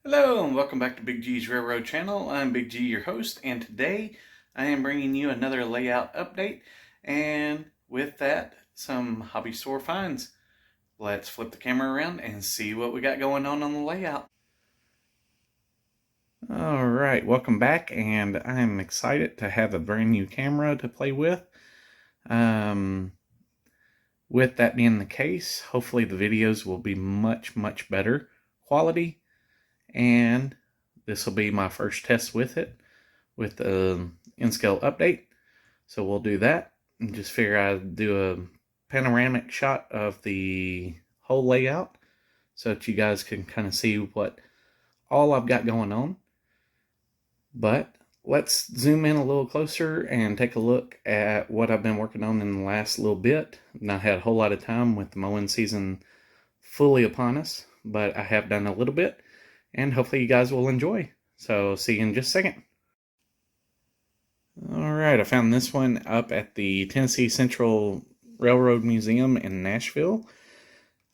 Hello and welcome back to Big G's Railroad Channel. I'm Big G, your host, and today I am bringing you another layout update, and with that, some hobby store finds. Let's flip the camera around and see what we got going on the layout. Alright, welcome back, and I'm excited to have a brand new camera to play with. With that being the case, hopefully the videos will be much better quality, and this will be my first test with it, with the in-scale update. So we'll do that and just figure I'd do a panoramic shot of the whole layout so that you guys can kind of see what all I've got going on. But let's zoom in a little closer and take a look at what I've been working on in the last little bit. Not had a whole lot of time with the mowing season fully upon us, but I have done a little bit, and hopefully you guys will enjoy. So see you in just a second. Alright, I found this one up at the Tennessee Central Railroad Museum in Nashville.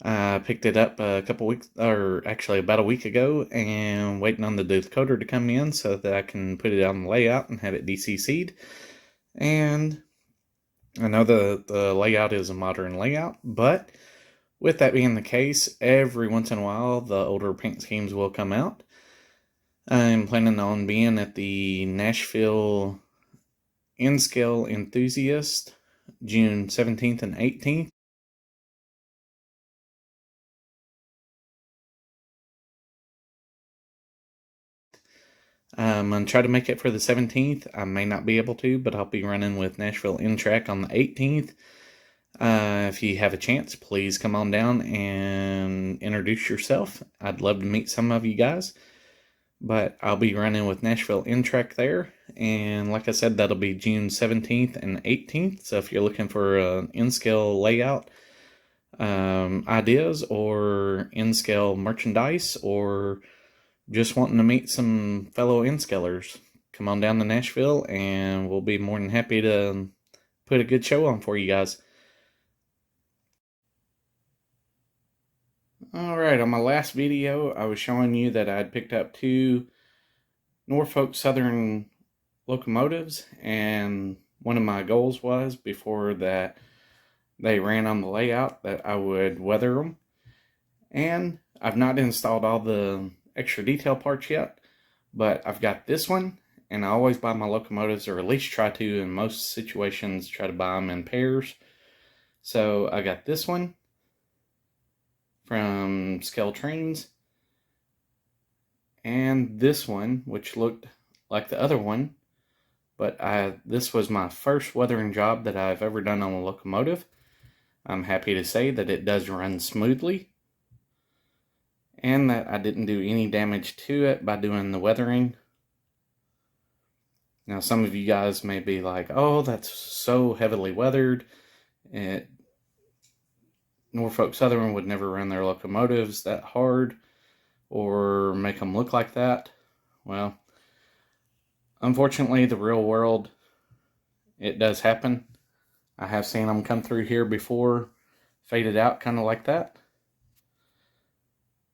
I picked it up a couple weeks, or actually about a week ago, and waiting on the decoder to come in so that I can put it on the layout and have it DCC'd. And I know the layout is a modern layout, but with that being the case, every once in a while the older paint schemes will come out. I'm planning on being at the Nashville In-Scale Enthusiast June 17th and 18th. I'm going to try to make it for the 17th. I may not be able to, but I'll be running with Nashville In-Track on the 18th. If you have a chance, please come on down and introduce yourself. I'd love to meet some of you guys. But I'll be running with Nashville In-Track there. And like I said, that'll be June 17th and 18th. So if you're looking for an in-scale layout, ideas, or in-scale merchandise, or just wanting to meet some fellow in-scalers, come on down to Nashville and we'll be more than happy to put a good show on for you guys. Alright, on my last video I was showing you that I'd picked up two Norfolk Southern locomotives, and one of my goals was, before that they ran on the layout, that I would weather them. And I've not installed all the extra detail parts yet, but I've got this one, and I always buy my locomotives, or at least try to, in most situations, try to buy them in pairs. So I got this one from Scale Trains, and this one, which looked like the other one, but this was my first weathering job that I've ever done on a locomotive. I'm happy to say that it does run smoothly, and that I didn't do any damage to it by doing the weathering. Now, some of you guys may be like, oh, that's so heavily weathered. Norfolk Southern would never run their locomotives that hard or make them look like that. Well, unfortunately, the real world, it does happen. I have seen them come through here before, faded out kind of like that.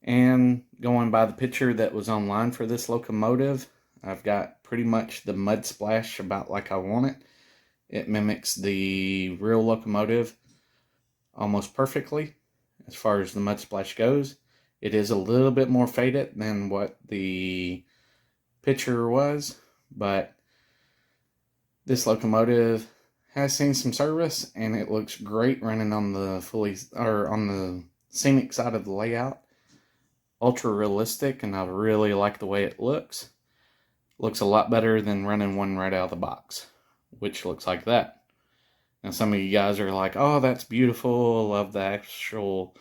And going by the picture that was online for this locomotive, I've got pretty much the mud splash about like I want it. It mimics the real locomotive almost perfectly as far as the mud splash goes. It is a little bit more faded than what the picture was, but this locomotive has seen some service, and it looks great running on the scenic side of the layout. Ultra realistic, and I really like the way it looks. Looks a lot better than running one right out of the box, which looks like that. Now, some of you guys are like, oh, that's beautiful, love the actual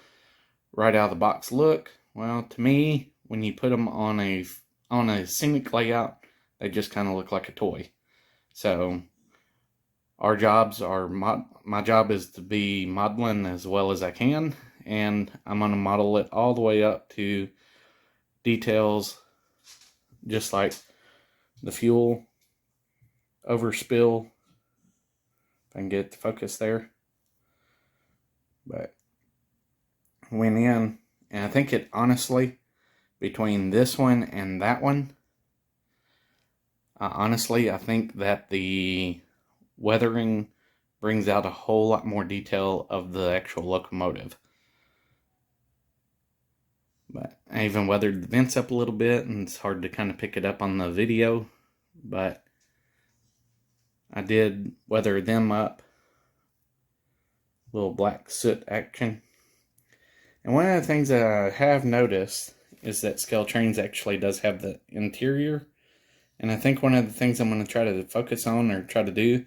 right out of the box look. Well, to me, when you put them on a scenic layout, they just kind of look like a toy. So our jobs are, my job is to be modeling as well as I can, and I'm going to model it all the way up to details just like the fuel overspill. If I can get the focus there. But went in, and I think it honestly, between this one and that one. Honestly, I think that the weathering brings out a whole lot more detail of the actual locomotive. But I even weathered the vents up a little bit, and it's hard to kind of pick it up on the video, but I did weather them up. Little black soot action. And one of the things that I have noticed is that Scale Trains actually does have the interior. And I think one of the things I'm going to try to focus on or try to do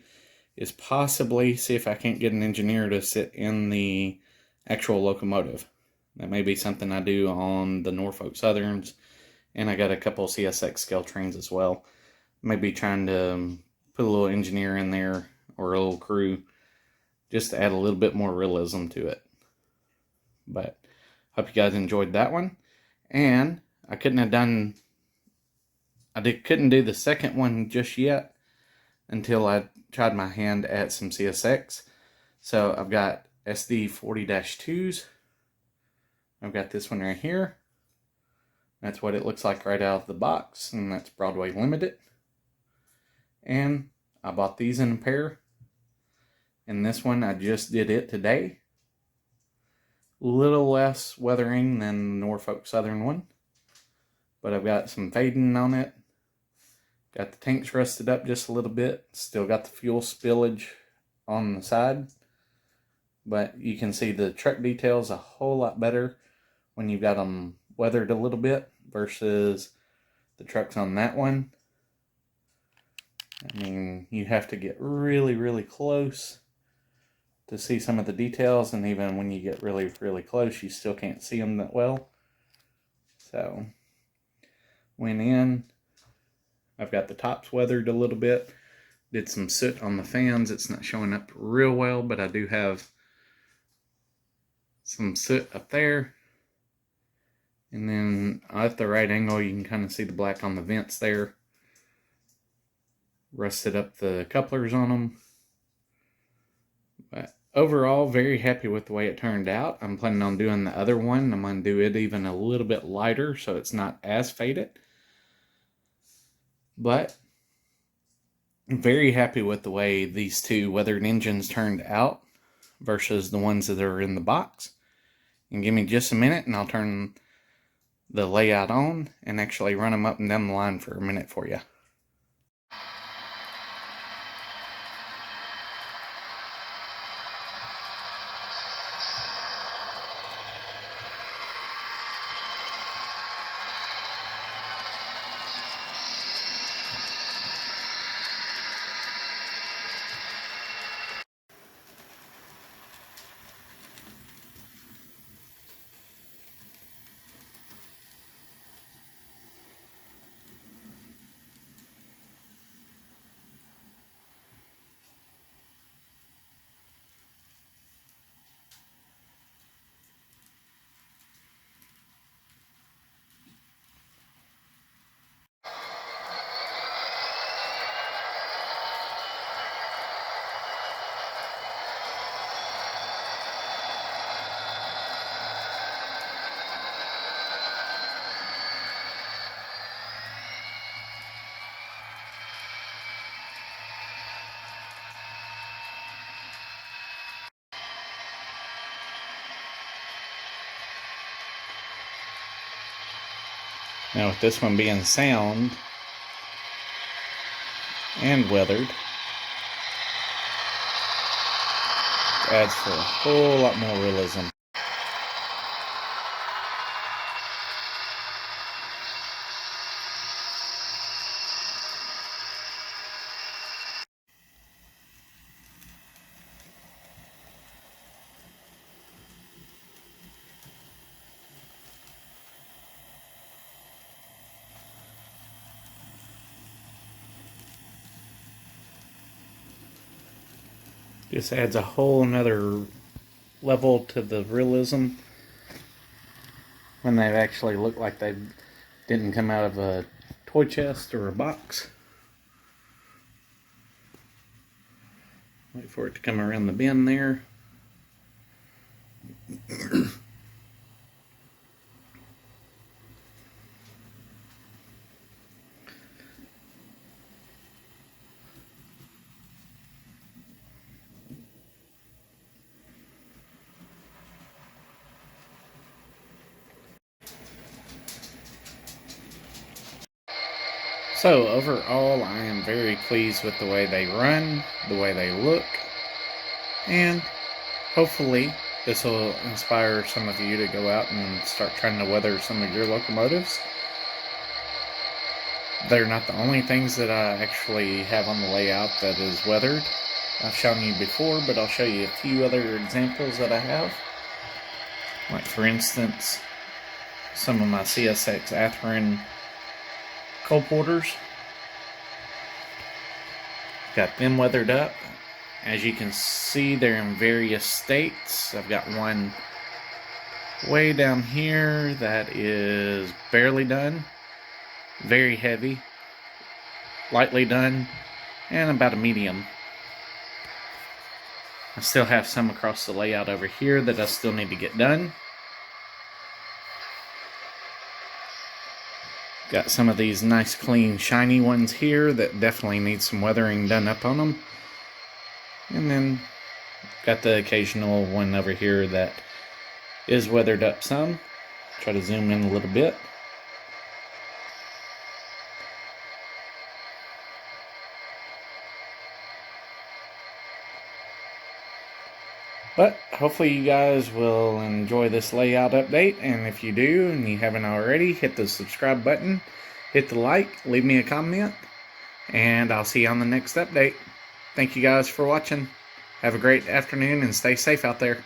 is possibly see if I can't get an engineer to sit in the actual locomotive. That may be something I do on the Norfolk Southerns, and I got a couple CSX Scale Trains as well. Maybe trying to put a little engineer in there or a little crew just to add a little bit more realism to it. But hope you guys enjoyed that one. And I couldn't do the second one just yet until I tried my hand at some CSX. So I've got SD 40-2s. I've got this one right here. That's what it looks like right out of the box, and that's Broadway Limited. And I bought these in a pair. And this one, I just did it today. A little less weathering than the Norfolk Southern one. But I've got some fading on it. Got the tanks rusted up just a little bit. Still got the fuel spillage on the side. But you can see the truck details a whole lot better when you've got them weathered a little bit versus the trucks on that one. I mean, you have to get really, really close to see some of the details, and even when you get really, really close, you still can't see them that well. So, went in. I've got the tops weathered a little bit. Did some soot on the fans. It's not showing up real well, but I do have some soot up there. And then at the right angle, you can kind of see the black on the vents there. Rusted up the couplers on them. But overall, very happy with the way it turned out. I'm planning on doing the other one. I'm going to do it even a little bit lighter so it's not as faded. But I'm very happy with the way these two weathered engines turned out versus the ones that are in the box. And give me just a minute and I'll turn the layout on and actually run them up and down the line for a minute for you. Now with this one being sound and weathered, it adds for a whole lot more realism. Just adds a whole another level to the realism when they actually look like they didn't come out of a toy chest or a box. Wait for it to come around the bend there. So overall, I am very pleased with the way they run, the way they look, and hopefully this will inspire some of you to go out and start trying to weather some of your locomotives. They're not the only things that I actually have on the layout that is weathered. I've shown you before, but I'll show you a few other examples that I have. Like for instance, some of my CSX Athearn coal porters. Got them weathered up. As you can see, they're in various states. I've got one way down here that is barely done, very heavy, lightly done, and about a medium. I still have some across the layout over here that I still need to get done. Got some of these nice, clean, shiny ones here that definitely need some weathering done up on them. And then got the occasional one over here that is weathered up some. Try to zoom in a little bit. But hopefully you guys will enjoy this layout update, and if you do and you haven't already, hit the subscribe button, hit the like, leave me a comment, and I'll see you on the next update. Thank you guys for watching. Have a great afternoon and stay safe out there.